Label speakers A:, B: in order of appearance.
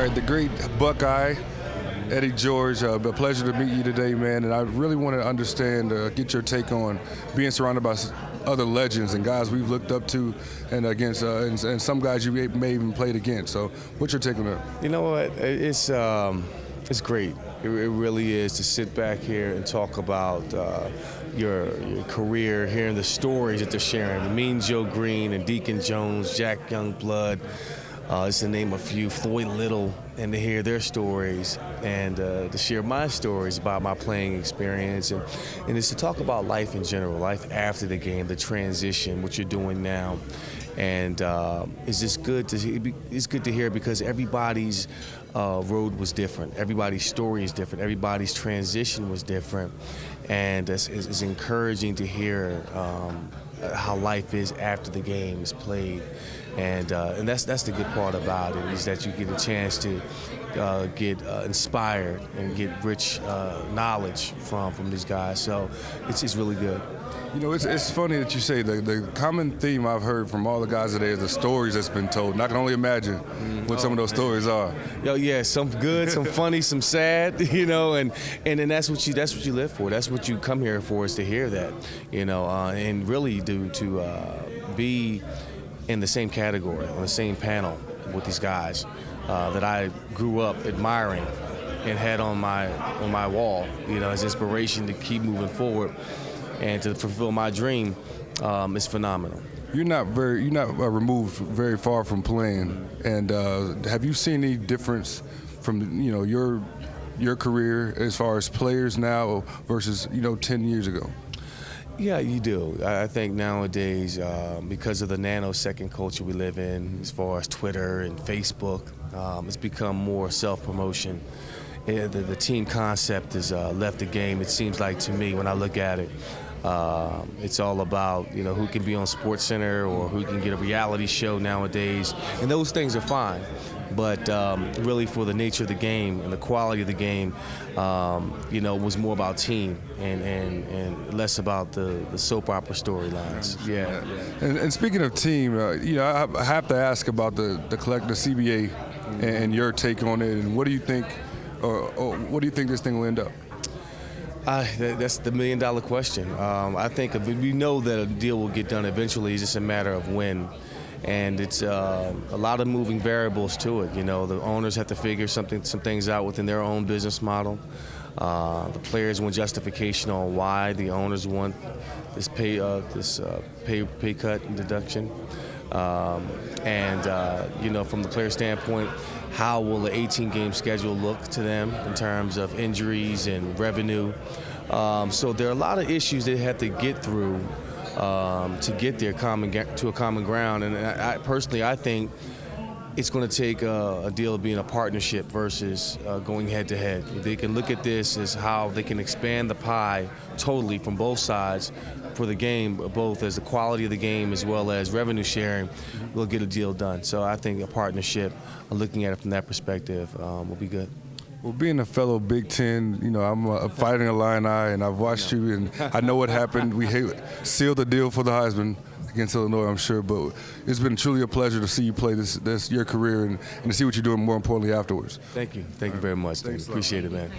A: right, the great Buckeye, Eddie George, a pleasure to meet you today, man. And I really want to understand, get your take on being surrounded by other legends and guys we've looked up to and against, and some guys you may even played against. So what's your take on that?
B: You know what, it's great. It really is to sit back here and talk about your career, hearing the stories that they're sharing. Mean Joe Green and Deacon Jones, Jack Youngblood, it's to name a few, Floyd Little, and to hear their stories and to share my stories about my playing experience, and it's to talk about life in general, life after the game, the transition, what you're doing now. And it's just good to hear because everybody's road was different. Everybody's story is different. Everybody's transition was different. And it's encouraging to hear how life is after the game is played. And that's the good part about it, is that you get a chance to get inspired and get rich knowledge from these guys. So it's really good.
A: You know, it's funny that you say the common theme I've heard from all the guys today is the stories that's been told. And I can only imagine what some of those stories are.
B: Yo, yeah, some good, some funny, some sad, you know, and that's what you live for. That's what you come here for, is to hear that, you know, and really to be in the same category, on the same panel with these guys that I grew up admiring and had on my wall, you know, as inspiration to keep moving forward and to fulfill my dream. Is phenomenal.
A: You're not removed very far from playing, and have you seen any difference from your career as far as players now versus 10 years ago?
B: Yeah, you do. I think nowadays, because of the nanosecond culture we live in, as far as Twitter and Facebook, it's become more self-promotion. The team concept has left the game, it seems like to me when I look at it. It's all about who can be on SportsCenter or who can get a reality show nowadays, and those things are fine. But really, for the nature of the game and the quality of the game, was more about team and less about the soap opera storylines. Yeah.
A: And speaking of team, I have to ask about the CBA and your take on it. And what do you think? Or what do you think this thing will end up?
B: That's the million-dollar question. I think we know that a deal will get done eventually. It's just a matter of when. And it's a lot of moving variables to it. The owners have to figure some things out within their own business model. The players want justification on why the owners want this pay cut and deduction. From the player standpoint, how will the 18-game schedule look to them in terms of injuries and revenue? So there are a lot of issues they have to get through to get there to a common ground. And I personally think it's going to take a deal of being a partnership versus going head-to-head. They can look at this as how they can expand the pie totally from both sides for the game, both as the quality of the game as well as revenue sharing. We'll get a deal done. So I think a partnership, looking at it from that perspective, will be good.
A: Well, being a fellow Big Ten, I'm a Fighting Illini, and I've watched you, and I know what happened. We sealed the deal for the Heisman against Illinois, I'm sure, but it's been truly a pleasure to see you play your career and to see what you're doing, more importantly, afterwards.
B: Thank you. Thank you very much. Appreciate it, man.